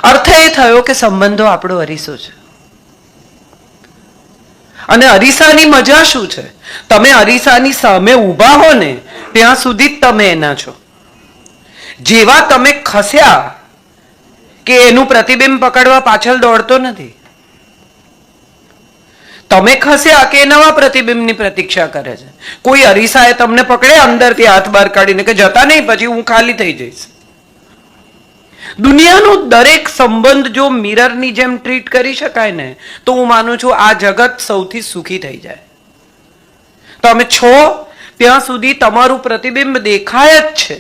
અર્થ એ થયો કે સંબંધો આપણો અરીસો છે. અને અરીસાની મજા શું છે? તમે અરીસાની સામે ઊભા હો ને ત્યાં સુધી જ તમે એના છો. જેવા તમે ખસ્યા કે એનું પ્રતિબિંબ પકડવા પાછળ દોડતો નથી. તમે ખસ્યા કે નવા પ્રતિબિંબની પ્રતીક્ષા કરે છે. કોઈ અરીસાએ તમને પકડે અંદરથી હાથ બહાર કાઢીને કે જતા નહીં, પછી હું ખાલી થઈ જઈશ. દુનિયાનો દરેક સંબંધ જો મિરરની જેમ ટ્રીટ કરી શકાય ને તો હું માનું છું આ જગત સૌથી સુખી થઈ જાય. તમે છો ત્યાં સુધી તમારું પ્રતિબિંબ દેખાય જ છે,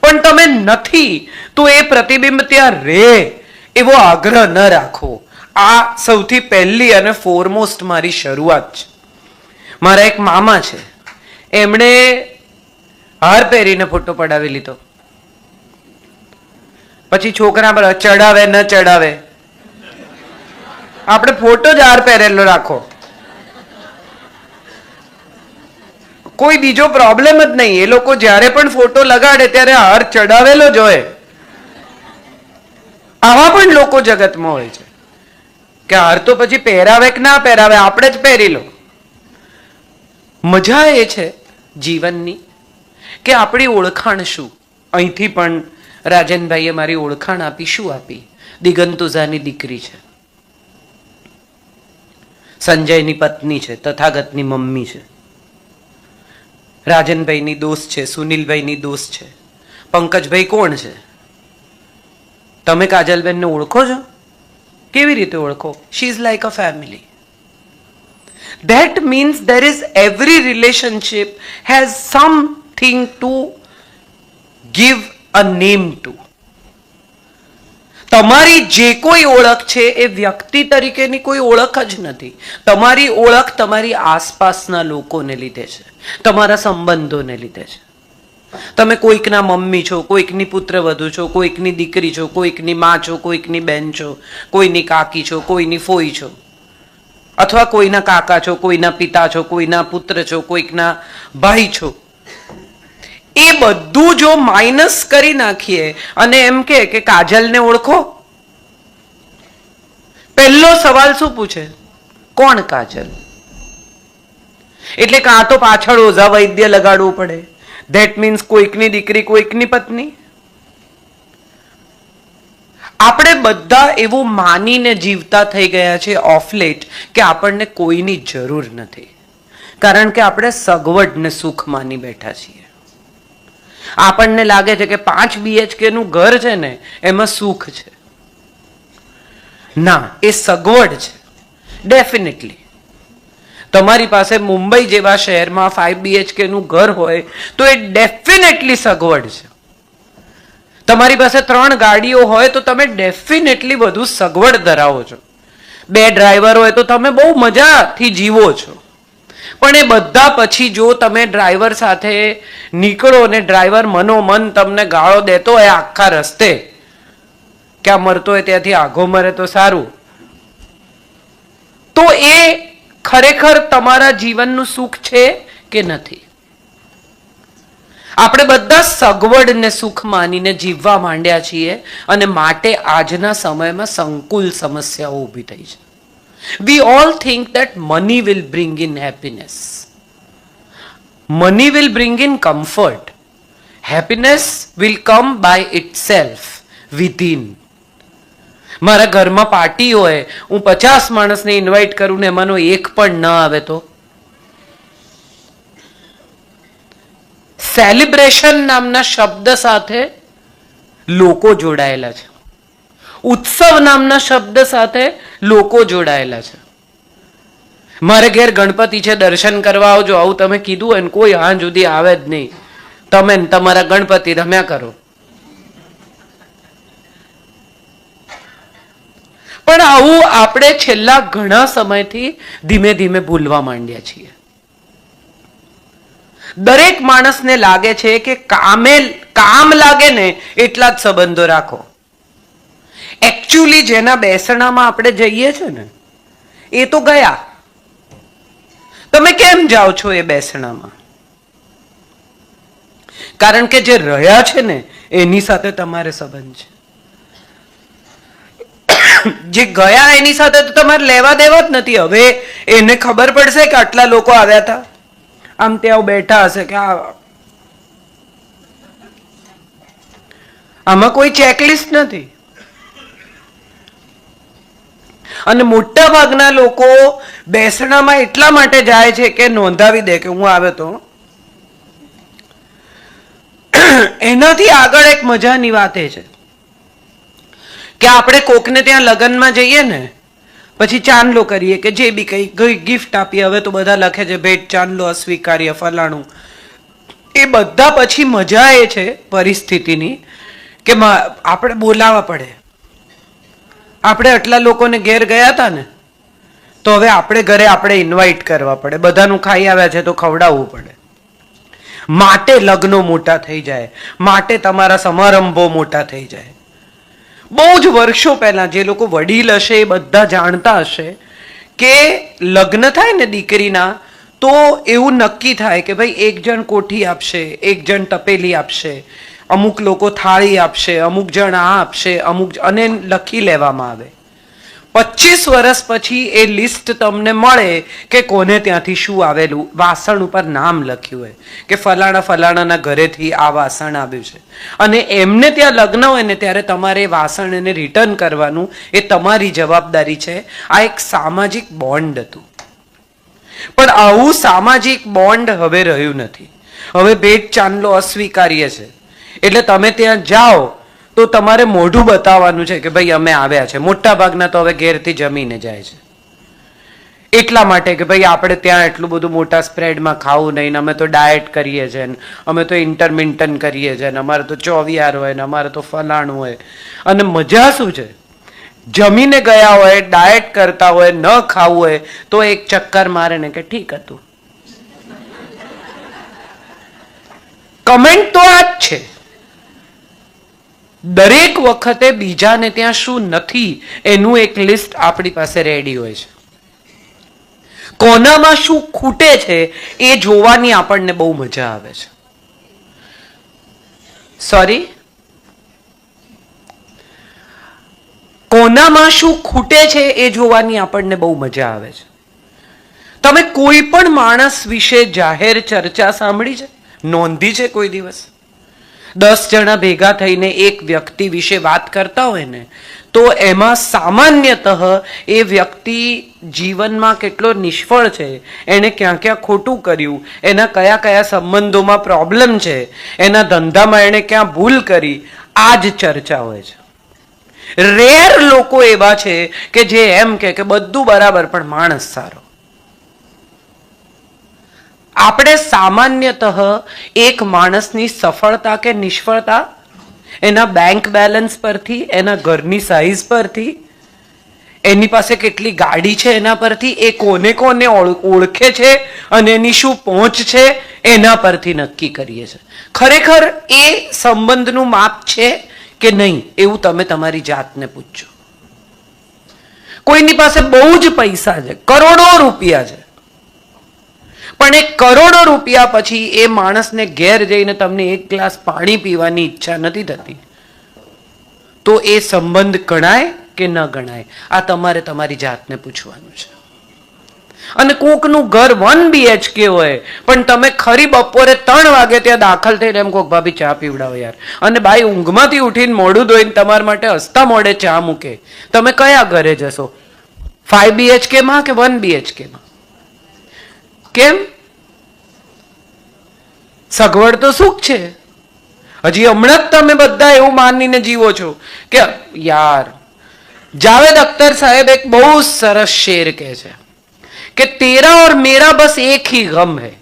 પણ તમે નથી તો એ પ્રતિબિંબ ત્યાં રહે એવો આગ્રહ ન રાખો. આ સૌથી પહેલી અને ફોરમોસ્ટ મારી શરૂઆત છે. મારા એક મામા છે, એમણે હાર પહેરીને ફોટો પડાવી લીધો. પછી છોકરા પર ચડાવે ન ચડાવે, આપણે ફોટો જ હાર પહેરેલો રાખો, કોઈ બીજો પ્રોબ્લેમ જ નહીં. એ લોકો જ્યારે પણ ફોટો લગાડે ત્યારે હાર ચડાવેલો જ હોય. આવા પણ લોકો જગતમાં હોય છે કે હાર તો પછી પહેરાવે કે ના પહેરાવે, આપણે જ પહેરી લો. મજા એ છે જીવનની કે આપણી ઓળખાણ શું. અહીંથી પણ રાજનભાઈએ મારી ઓળખાણ આપી. શું આપી? દિગંતુઝાની દીકરી છે, સંજયની પત્ની છે, તથાગતની મમ્મી છે, રાજનભાઈની દોસ્ત છે, સુનિલભાઈની દોસ્ત છે. પંકજભાઈ કોણ છે? તમે કાજલબેનને ઓળખો છો? કેવી રીતે ઓળખો? She is like a family. That means there is every relationship has something to give a name to. તમારી જે કોઈ ઓળખ છે એ વ્યક્તિ તરીકેની કોઈ ઓળખ જ નથી. તમારી ઓળખ તમારી આસપાસના લોકોને લીધે છે, તમારા સંબંધોને લીધે છે. તમે કોઈકના મમ્મી છો, કોઈકની પુત્રવધુ છો, કોઈકની દીકરી છો, કોઈકની માં છો, કોઈકની બેન છો, કોઈની કાકી છો, કોઈની ફોઈ છો, અથવા કોઈના કાકા છો, કોઈના પિતા છો, કોઈના પુત્ર છો, કોઈકના ભાઈ છો. એ બધું જો માઇનસ કરી નાખીએ અને એમ કે કાજલને ઓળખો, પહેલો સવાલ શું પૂછે? કોણ કાજલ? એટલે કાં તો પાછળ ઓઝા વૈદ્ય લગાડવું પડે. ધેટ મીન્સ કોઈકની દીકરી, કોઈકની પત્ની. આપણે બધા એવું માનીને જીવતા થઈ ગયા છે ઓફ લેટ કે આપણને કોઈની જરૂર નથી, કારણ કે આપણે સગવડ ને સુખ માની બેઠા છીએ. આપણને લાગે છે કે 5 BHK નું ઘર છે ને એમાં સુખ છે. ના, એ સગવડ છે. ડેફિનેટલી તમારી પાસે મુંબઈ જેવા શહેરમાં 5 BHK નું ઘર હોય તો એ ડેફિનેટલી સગવડ છે. તમારી પાસે 3 ગાડીઓ હોય તો તમે ડેફિનેટલી વધુ સગવડ ધરાવો છો. 2 ડ્રાઈવર હોય તો તમે બહુ મજાથી જીવો છો. પણ એ બધા પછી જો તમે ડ્રાઈવર સાથે નીકળો ને ડ્રાઈવર મનોમન તમને ગાળો દેતો હોય આખા રસ્તે, ક્યાં મરતો હોય ત્યાંથી આઘો મરે તો સારું, તો એ ખરેખર તમારા જીવનનું સુખ છે કે નથી? આપણે બધા સગવડ ને સુખ માનીને જીવવા માંડ્યા છીએ અને માટે આજના સમયમાં સંકુલ સમસ્યાઓ ઊભી થઈ છે. We all think that money will bring in happiness. Money will bring in comfort. Happiness will come by itself within. મારા ઘરમાં પાર્ટી હોય, હું 50 માણસને ઇન્વાઇટ કરું ને એમાંનો એક પણ ન આવે તો? સેલિબ્રેશન નામના શબ્દ સાથે લોકો જોડાયેલા છે. ઉત્સવ નામના શબ્દ સાથે લોકો જોડાયેલા છે. મારે ઘેર ગણપતિ છે, દર્શન કરવા આવજો, આવું તમે કીધું હોય ને કોઈ હાં સુધી આવે જ નહીં. તમે તમારા ગણપતિ રમ્યા કરો. પણ આવું આપણે છેલ્લા ઘણા સમયથી ધીમે ધીમે ભૂલવા માંડ્યા છીએ. દરેક માણસને લાગે છે કે કામ લાગે ને એટલા જ સંબંધો રાખો. એકચ્યુઅલી જેના બેસણામાં આપણે જઈએ છે ને એ તો ગયા. તમે કેમ જાઓ છો એ બેસણામાં? કારણ કે જે રહ્યા છે ને એની સાથે તમારે સંબંધ છે. જે ગયા એની સાથે તો તમારે લેવા દેવા જ નથી. હવે એને ખબર પડશે કે આટલા લોકો આવ્યા હતા, આમ ત્યાં બેઠા હશે કે આમાં કોઈ ચેકલિસ્ટ નથી. અને મોટા ભાગના લોકો બેસણામાં એટલા માટે જાય છે કે નોંધાવી દે કે હું આવ્યો તો. એનાથી આગળ એક મજાની વાત એ છે કે આપણે કોકને ત્યાં લગ્નમાં જઈએ ને, પછી ચાંદલો કરીએ કે જે બી કઈ ગિફ્ટ આપીએ. હવે તો બધા લખે છે ભેટ ચાંદલો અસ્વીકાર્ય ફલાણું. એ બધા પછી મજા એ છે પરિસ્થિતિની કે આપણે બોલાવવા પડે. આપણે આટલા લોકોને ઘેર ગયા હતા ને, તો હવે આપણે ઘરે આપણે ઇન્વાઇટ કરવા પડે. બધાનું ખાઈ આવ્યા છે તો ખવડાવવું પડે. માટે લગ્નો મોટા થઈ જાય, માટે તમારા સમારંભો મોટા થઈ જાય. બહુ જ વર્ષો પહેલા જે લોકો વડીલ હશે એ બધા જાણતા હશે કે લગ્ન થાય ને દીકરીના, તો એવું નક્કી થાય કે ભાઈ એક જણ કોઠી આપશે, એક જણ તપેલી આપશે, અમુક લોકો થાળી આપશે, અમુક જણ આ આપશે, અમુક અને લખી લેવામાં આવે. 25 વર્ષ પછી એ લિસ્ટ તમને મળે કે કોને ત્યાંથી શું આવેલું. વાસણ ઉપર નામ લખ્યું હોય કે ફલાણા ફલાણાના ઘરેથી આ વાસણ આવ્યું છે. અને એમને ત્યાં લગ્ન હોય ને ત્યારે તમારે એ વાસણ એને રિટર્ન કરવાનું, એ તમારી જવાબદારી છે. આ એક સામાજિક બોન્ડ હતું. પણ આવું સામાજિક બોન્ડ હવે રહ્યું નથી. હવે ભેટ ચાંદલો અસ્વીકાર્ય છે. એટલે તમે ત્યાં જાઓ તો તમારે મોઢું બતાવવાનું છે કે ભાઈ અમે આવ્યા છે. મોટા ભાગના તો હવે ઘેરથી જમીને જાય છે, એટલા માટે કે ભાઈ આપણે ત્યાં એટલું બધું મોટા સ્પ્રેડમાં ખાવું નહીં, અમે તો ડાયટ કરીએ છીએ, અમે તો ઇન્ટરમિન્ટન કરીએ છીએ, અમારે તો ચોવિયાર હોય ને અમારે તો ફલાણું હોય. અને મજા શું છે, જમીને ગયા હોય, ડાયટ કરતા હોય, ન ખાવું હોય તો એક ચક્કર મારે ને કે ઠીક હતું. કમેન્ટ તો આ જ છે. દરેક વખતે બીજાને ત્યાં શું નથી એનું એક લિસ્ટ આપણી પાસે રેડી હોય છે. કોનામાં શું ખૂટે છે એ જોવાની આપણને બહુ મજા આવે છે. સોરી, કોનામાં શું ખૂટે છે એ જોવાની આપણને બહુ મજા આવે છે. તમે કોઈ પણ માણસ વિશે જાહેર ચર્ચા સાંભળી છે, નોંધી છે કોઈ દિવસ? 10 જણા ભેગા થઈને એક વ્યક્તિ વિશે વાત કરતા હોય ને, તો એમાં સામાન્યતઃ એ વ્યક્તિ જીવનમાં કેટલો નિષ્ફળ છે, એને ક્યાં ક્યાં ખોટું કર્યું, એના કયા કયા સંબંધોમાં પ્રોબ્લેમ છે, એના ધંધામાં એને ક્યાં ભૂલ કરી, આ જ ચર્ચા હોય છે. રેર લોકો એવા છે કે જે એમ કે બધું બરાબર પણ માણસ સારો. આપણે સામાન્યતઃ એક માણસની સફળતા કે નિષ્ફળતા એના બેંક બેલેન્સ પરથી, એના ઘરની સાઈઝ પરથી, એની પાસે કેટલી ગાડી છે એના પરથી, એ કોને કોને ઓળખે છે અને એની શું પહોંચ છે એના પરથી નક્કી કરીએ છીએ. ખરેખર એ સંબંધનું માપ છે કે નહીં એવું તમે તમારી જાતને પૂછજો. કોઈની પાસે બહુ જ પૈસા છે, કરોડો રૂપિયા છે, પણ એ કરોડો રૂપિયા પછી એ માણસને ઘેર જઈને તમને એક ગ્લાસ પાણી પીવાની ઈચ્છા નથી થતી, તો એ સંબંધ ગણાય કે ન ગણાય? આ તમારે તમારી જાતને પૂછવાનું છે. અને કોકનું ઘર 1 BHK હોય પણ તમે ખરી બપોરે 3 વાગે ત્યાં દાખલ થઈને એમ કોક ભાભી ચા પીવડાવો યાર, અને ભાઈ ઊંઘમાંથી ઉઠીને મોઢું ધોઈને તમારા માટે હસતા મોઢે ચા મૂકે, તમે કયા ઘરે જશો? 5 BHK માં કે 1 BHK માં? કેમ? સગવડ તો સુખ છે. હજી હમણાં જ તમે બધા એવું માનીને જીવો છો કે યાર. જાવેદ અખ્તર સાહેબ એક બહુ સરસ શેર કહે છે કે તેરા और मेरा बस एक ही गम है,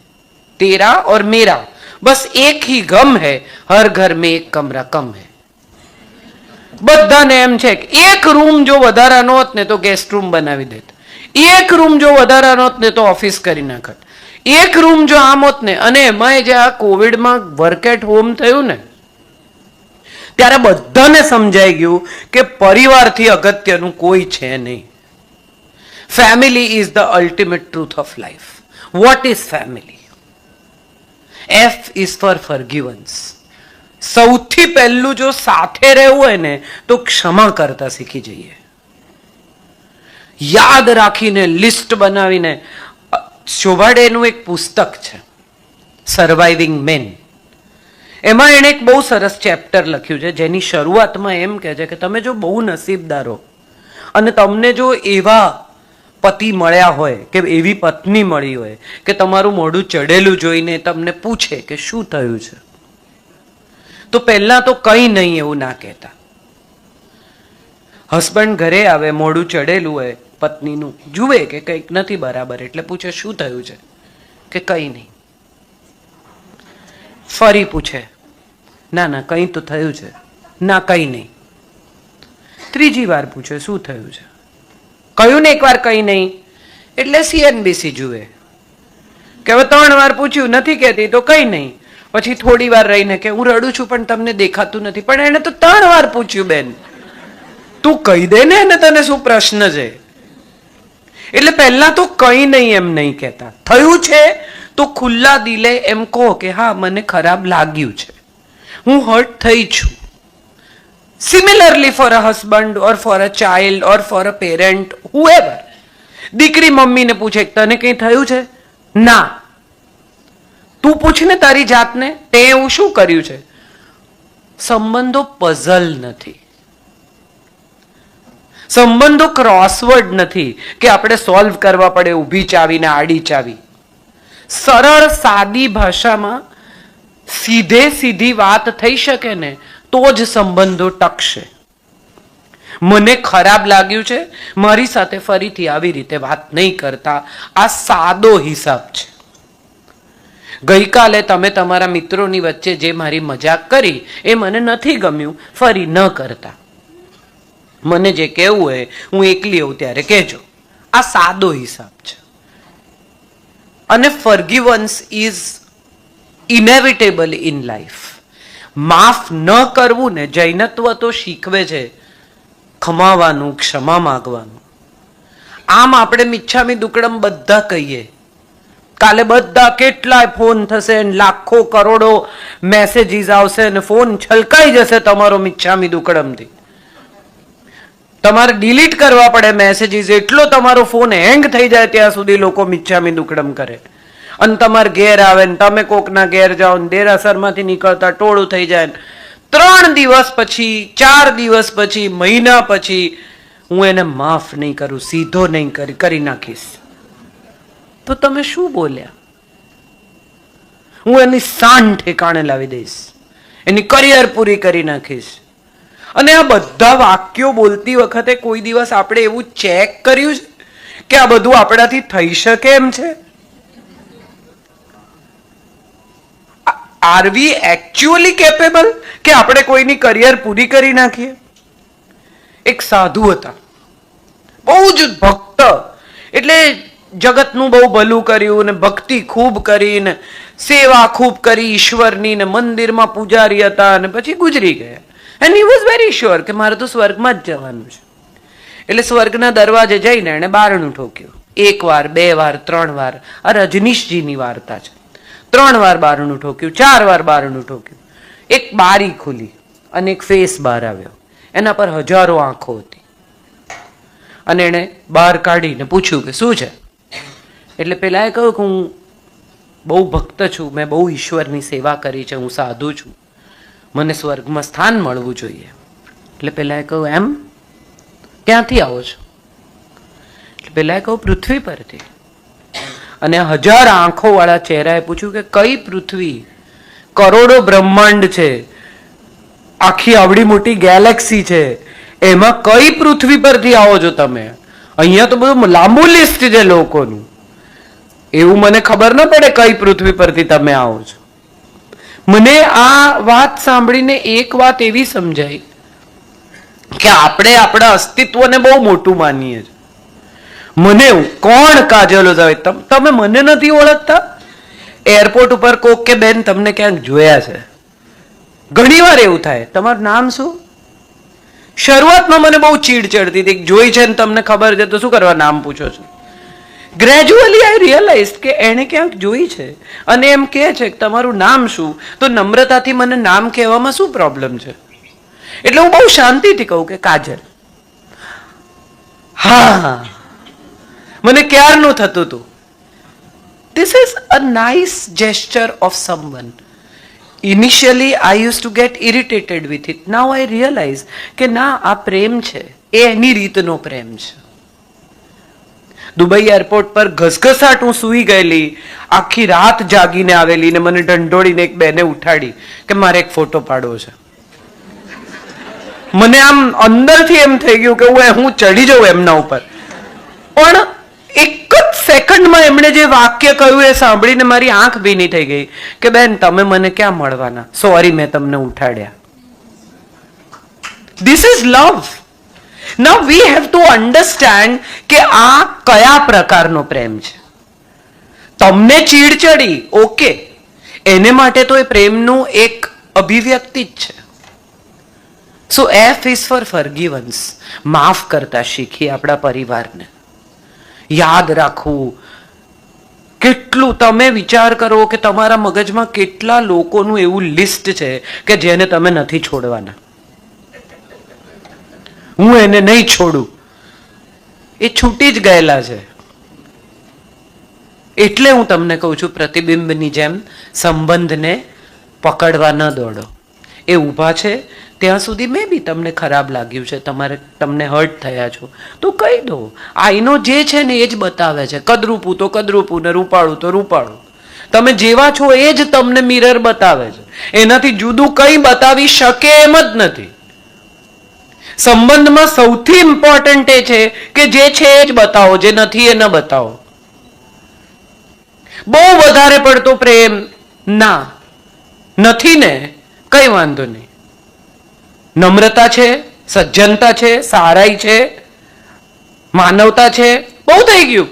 तेरा और मेरा बस एक ही गम है, हर घर में एक कमरा कम है. બધાને એમ છે કે એક રૂમ જો વધારાનો હોત ને તો ગેસ્ટ રૂમ બનાવી દેત, એક રૂમ જો વધારાનો હોત ને તો ઓફિસ કરી નાખત, એક રૂમ જો આમ હોત ને. અને એમાં જે આ કોવિડમાં વર્ક એટ હોમ થયું ને, ત્યારે બધાને સમજાઈ ગયું કે પરિવારથી અગત્યનું કોઈ છે નહીં. Family is the ultimate truth of life. What is family? F is for forgiveness. સૌથી પહેલું જો સાથે રહેવું હોય ને તો ક્ષમા કરતા શીખી જઈએ. યાદ રાખીને લિસ્ટ બનાવીને. શોભાડેનું એક પુસ્તક છે સર્વાઇવિંગ મેન. એમાં એણે એક બહુ સરસ ચેપ્ટર લખ્યું છે જેની શરૂઆતમાં એમ કહે છે કે તમે જો બહુ નસીબદાર હો અને તમને જો એવા પતિ મળ્યા હોય કે એવી પત્ની મળી હોય કે તમારું મોઢું ચડેલું જોઈને તમને પૂછે કે શું થયું છે, તો પહેલા તો કંઈ નહીં એવું ના કહેતા. હસબન્ડ ઘરે આવે, મોઢું ચડેલું હોય પત્નીનું, જુએ કે કંઈક નથી બરાબર એટલે પૂછે શું થયું છે, કે કંઈ નહીં. ફરી પૂછે, ના ના કંઈ તો થયું છે, ના કંઈ નહીં. ત્રીજી વાર પૂછે શું થયું છે, કહ્યું ને એકવાર કંઈ નહીં એટલે CNBC જુએ કે હવે 3 વાર પૂછ્યું નથી કહેતી તો કંઈ નહીં. પછી થોડી વાર રહીને કે હું રડું છું પણ તમને દેખાતું નથી. પણ એને તો 3 વાર પૂછ્યું બેન, તું કહી દે ને એને તને શું પ્રશ્ન છે. એટલે પહેલા તો કંઈ નહીં એમ નહીં કહેતા. થયું છે તો ખુલ્લા દિલે એમ કહો કે હા મને ખરાબ લાગ્યું છે, હું હર્ટ થઈ છું. Similarly for a husband or for a child or for a parent, whoever. દીકરી મમ્મીને પૂછે તને કંઈ થયું છે, ના. તું પૂછ ને તારી જાતને તે એવું શું કર્યું છે. સંબંધો પઝલ નથી, સંબંધો ક્રોસવર્ડ નથી કે આપણે સોલ્વ કરવા પડે ઊભી ચાવી ને આડી ચાવી. સરળ સાદી ભાષામાં સીધે સીધી વાત થઈ શકે ને તો જ સંબંધો ટકશે. મને ખરાબ લાગ્યું છે, મારી સાથે ફરીથી આવી રીતે વાત નહીં કરતા. આ સાદો હિસાબ છે. ગઈકાલે તમે તમારા મિત્રોની વચ્ચે જે મારી મજાક કરી એ મને નથી ગમ્યું, ફરી ન કરતા. મને જે કહેવું હોય હું એકલી હોઉં ત્યારે કહેજો. આ સાદો હિસાબ છે. અને ફોરગિવન્સ ઇઝ ઇનેવિટેબલ ઇન લાઈફ. માફ ન કરવું ને જૈનત્વ તો શીખવે છે ખમાવાનું, ક્ષમા માગવાનું. આમ આપણે મિચ્છામી દુક્કડમ બધા કહીએ, કાલે બધા કેટલાય ફોન થશે, લાખો કરોડો મેસેજીસ આવશે ને ફોન છલકાઈ જશે તમારો મિચ્છામી દુક્કડમથી. તમારે ડિલીટ કરવા પડે મેસેજીસ, એટલો તમારો ફોન હેંગ થઈ જાય ત્યાં સુધી લોકો મિચ્છામી દુક્કડમ કરે. અને તમારે ઘેર આવે ને તમે કોકના ઘેર જાઓ ને દેરાસરમાંથી નીકળતા ટોળું થઈ જાય. 3 દિવસ પછી, 4 દિવસ પછી, મહિના પછી હું એને માફ નહીં કરું, સીધો નહીં કરી નાખીશ. તો તમે શું બોલ્યા? હું એની શાન ઠેકાણે લાવી દઈશ, એની કરિયર પૂરી કરી નાખીશ. અને આ બધા વાક્યો બોલતી વખતે કોઈ દિવસ આપણે એવું ચેક કર્યું છે કે આ બધું આપણાથી થઈ શકે એમ છે? આર વી એકચ્યુઅલી કેપેબલ કે આપણે કોઈની કરિયર પૂરી કરી નાખીએ? એક સાધુ હતા, બહુ જ ભક્ત, એટલે જગતનું બહુ ભલું કર્યું ને ભક્તિ ખૂબ કરીને સેવા ખૂબ કરી ઈશ્વરની ને મંદિરમાં પૂજારી હતા અને પછી ગુજરી ગયા. And he was very sure કે મારે તો સ્વર્ગમાં જ જવાનું છે. એટલે સ્વર્ગના દરવાજે જઈને એણે બારણું ઠોક્યું. 1 વાર, 2 વાર, 3 વાર. આ રજનીશજીની વાર્તા છે. 3 વાર બારણું ઠોક્યું, 4 વાર બારણું ઠોક્યું. એક બારી ખુલી અને એક ફેસ બહાર આવ્યો. એના પર હજારો આંખો હતી. અને એણે બહાર કાઢીને પૂછ્યું કે શું છે? એટલે પેલાએ કહ્યું કે હું બહુ ભક્ત છું, મેં બહુ ઈશ્વરની સેવા કરી છે, હું સાધુ છું, મને સ્વર્ગમાં સ્થાન મળવું જોઈએ. એટલે પેલાએ કહ્યું એમ, ક્યાંથી આવો છો? એટલે પેલાએ કહ્યું પૃથ્વી પરથી. અને 1000 આંખો વાળા ચહેરાએ પૂછ્યું કે કઈ પૃથ્વી? કરોડો બ્રહ્માંડ છે, આખી આવડી મોટી ગેલેક્સી છે, એમાં કઈ પૃથ્વી પરથી આવો છો તમે? અહીંયા તો બધું લાંબુ લિસ્ટ છે લોકોનું, એવું મને ખબર ન પડે કઈ પૃથ્વી પરથી તમે આવો છો. મને આ વાત સાંભળીને એક વાત એવી સમજાઈ કે આપણે આપણા અસ્તિત્વને બહુ મોટું માનીએ છીએ. મને કોણ કાજલો જાય, તમે મને નથી ઓળખતા? એરપોર્ટ ઉપર કોક કે બેન તમને ક્યાંક જોયા છે. ઘણી વાર એવું થાય, તમારું નામ શું? શરૂઆતમાં મને બહુ ચીડ ચડતી હતી, જોઈ છે ને તમને ખબર છે તો શું કરવા નામ પૂછો છો? ગ્રેજ્યુઅલી આઈ રિયલાઇઝ કે એણે ક્યાંક જોઈ છે અને એમ કહે છે કે તમારું નામ શું, તો નમ્રતાથી મને નામ કહેવામાં શું પ્રોબ્લેમ છે? એટલે હું બહુ શાંતિથી કહું કે કાજલ. હા, મને ક્યારનું થતું હતું. This is a nice gesture of someone. Initially, I used to get irritated with it. Now I realize કે ના, આ પ્રેમ છે, એ એની રીતનો પ્રેમ છે. દુબઈ એરપોર્ટ પર ઘસઘસાટ હું સૂઈ ગયેલી, આખી રાત જાગીને આવેલી ને મને ઢંઢોળીને એક બેને ઉઠાડી કે મારે એક ફોટો પાડવો છે. મને આમ અંદરથી એમ થઈ ગયું કે હું ચડી જાઉં એમના ઉપર. પણ એક જ સેકન્ડમાં એમણે જે વાક્ય કહ્યું એ સાંભળીને મારી આંખ ભીની થઈ ગઈ કે બેન, તમે મને ક્યાં મળવાના, સોરી મેં તમને ઉઠાડ્યા. This is love. Now we have to understand કે આ કયા પ્રકારનો પ્રેમ છે. તમને ચીડ ચડી, ઓકે, એને માટે તો એ પ્રેમનું એક અભિવ્યક્તિ જ છે. સો એફ ઇઝ ફોર ફોરગિવન્સ. માફ કરતા શીખી આપણા પરિવારને. યાદ રાખવું. કેટલું તમે વિચાર કરો કે તમારા મગજમાં કેટલા લોકોનું એવું લિસ્ટ છે કે જેને તમે નથી છોડવાના. હું એને નહીં છોડું, એ છૂટી જ ગયેલા છે. એટલે હું તમને કહું છું, પ્રતિબિંબની જેમ સંબંધને પકડવા ન દોડો. એ ઊભા છે ત્યાં સુધી મે બી તમને ખરાબ લાગ્યું છે, તમને હર્ટ થયા છો તો કહી દો. આઈનો જે છે ને એ જ બતાવે છે. કદરૂપું તો કદરૂપું ને રૂપાળું તો રૂપાળું. તમે જેવા છો એ જ તમને મિરર બતાવે છે. એનાથી જુદું કંઈ બતાવી શકે એમ જ નથી. સંબંધમાં સૌથી ઇમ્પોર્ટન્ટ એ છે કે જે છે એ જ બતાવો, જે નથી એ ન બતાવો. બહુ વધારે પડતો પ્રેમ ના, નથી ને કઈ વાંધો નહીં. નમ્રતા છે, સજ્જનતા છે, સારાઈ છે, માનવતા છે, બહુ થઈ ગયું.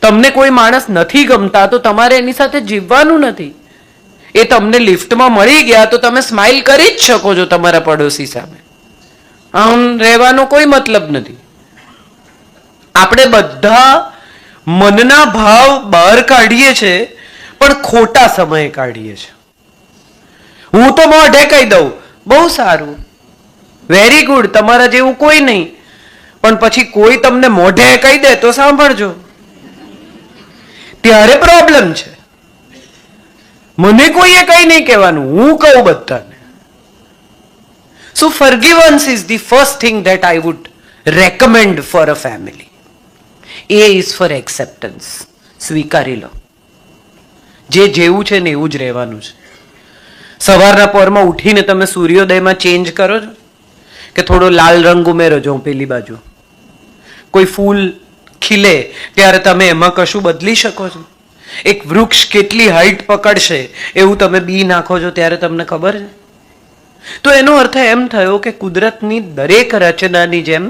તમને કોઈ માણસ નથી ગમતા તો તમારે એની સાથે જીવવાનું નથી. એ તમને લિફ્ટમાં મળી ગયા તો તમે સ્માઇલ કરી જ શકો છો તમારા પડોશી સામે. આમ રહેવાનો કોઈ મતલબ નથી. આપણે બધા મનના ભાવ બહાર કાઢીએ છીએ, પણ ખોટા સમયે કાઢીએ છીએ. હું તો મોઢે કહી દઉં, બહુ સારું, વેરી ગુડ, તમારા જેવું કોઈ નહીં. પણ પછી કોઈ તમને મોઢે કહી દે તો સાંભળજો, ત્યારે પ્રોબ્લેમ છે. મને કોઈએ કઈ નહીં કહેવાનું, હું કહું બધાને. So forgiveness is the first thing that I would recommend for a family. A is for acceptance. સ્વીકારી લો, જે જેવું છે ને એવું જ રહેવાનું છે. સવારના પોરમાં ઉઠીને તમે સૂર્યોદયમાં ચેન્જ કરો છો કે થોડો લાલ રંગ ઉમેરો છો પેલી બાજુ. કોઈ ફૂલ ખીલે ત્યારે તમે એમાં કશું બદલી શકો છો. એક વૃક્ષ કેટલી હાઈટ પકડશે એવું તમે બી નાખો છો ત્યારે તમને ખબર છે. તો એનો અર્થ એમ થયો કે કુદરતની દરેક રચનાની જેમ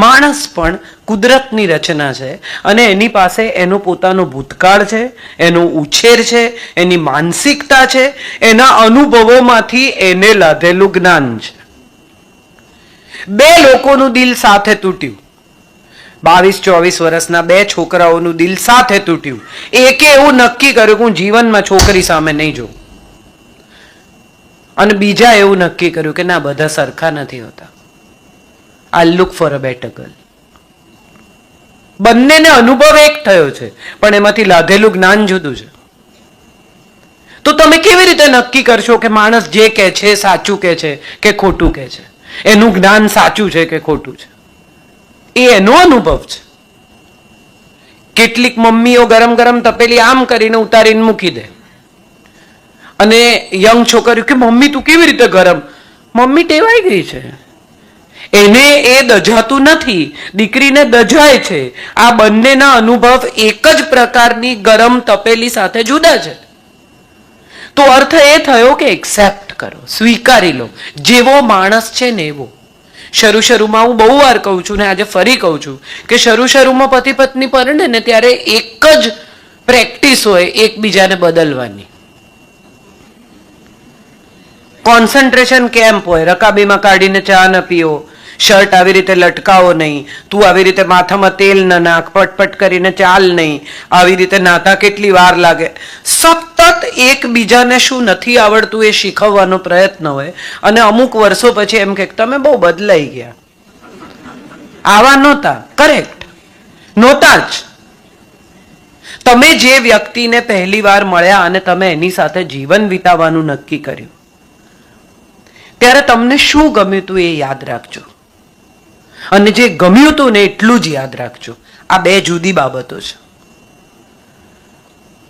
માણસ પણ કુદરતની રચના છે, અને એની પાસે એનો પોતાનો ભૂતકાળ છે, એનો ઉછેર છે, એની માનસિકતા છે, એના અનુભવોમાંથી એને લાધેલું જ્ઞાન છે. બે લોકોનું દિલ સાથે તૂટ્યું, 22-24 વર્ષના બે છોકરાઓનું દિલ સાથે તૂટ્યું. એકે એવું નક્કી કર્યું કે હું જીવનમાં છોકરી સામે નહીં જોઉં, અને બીજા એવું નક્કી કર્યું કે ના, બધા સરખા નથી હોતા, I look for a better girl. બંનેને અનુભવ એક થયો છે, પણ એમાંથી લાધેલું જ્ઞાન જુદું છે. તો તમે કેવી રીતે નક્કી કરશો કે માણસ જે કહે છે સાચું કહે છે કે ખોટું કહે છે, એનું જ્ઞાન સાચું છે કે ખોટું છે? એ એનો અનુભવ છે. કેટલીક મમ્મીઓ ગરમ ગરમ તપેલી આમ કરીને ઉતારીને મૂકી દે, અને યંગ છોકરીઓ કે મમ્મી તું કેવી રીતે ગરમ? મમ્મી ટેવાઈ ગઈ છે, એને એ દજાતું નથી, દીકરીને દજાય છે. આ બંનેના અનુભવ એક જ પ્રકારની ગરમ તપેલી સાથે જુદા છે. તો અર્થ એ થયો કે એક્સેપ્ટ કરો, સ્વીકારી લો, જેવો માણસ છે ને એવો. શરૂમાં હું બહુ વાર કહું છું ને આજે ફરી કહું છું કે શરૂમાં પતિ પત્ની પરણે ને ત્યારે એક જ પ્રેક્ટિસ હોય એકબીજાને બદલવાની. કોન્સન્ટ્રેશન કેમ્પ હોય, રકાબીમાં કાઢીને ચા ન પીઓ, શર્ટ આવી રીતે લટકાવો નહીં, તું આવી રીતે માથામાં તેલ ન નાખ, પટપટ કરીને ચાલ નહીં, આવી રીતે નાતા કેટલી વાર લાગે. સતત એકબીજાને શું નથી આવડતું એ શીખવવાનો પ્રયત્ન હોય, અને અમુક વર્ષો પછી એમ કે તમે બહુ બદલાઈ ગયા, આવા નહોતા, કરેક્ટ. નહોતા જ. તમે જે વ્યક્તિને પહેલી વાર મળ્યા અને તમે એની સાથે જીવન વિતાવવાનું નક્કી કર્યું, ત્યારે તમને શું ગમ્યું હતું એ યાદ રાખજો. અને જે ગમ્યું હતું ને એટલું જ યાદ રાખજો. આ બે જુદી બાબતો છે.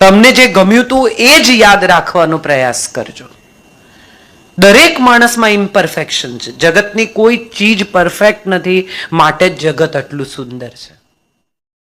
તમને જે ગમ્યું હતું એ જ યાદ રાખવાનો પ્રયાસ કરજો. દરેક માણસમાં ઇમ્પરફેક્શન છે. જગતની કોઈ ચીજ પરફેક્ટ નથી, માટે જ જગત આટલું સુંદર છે.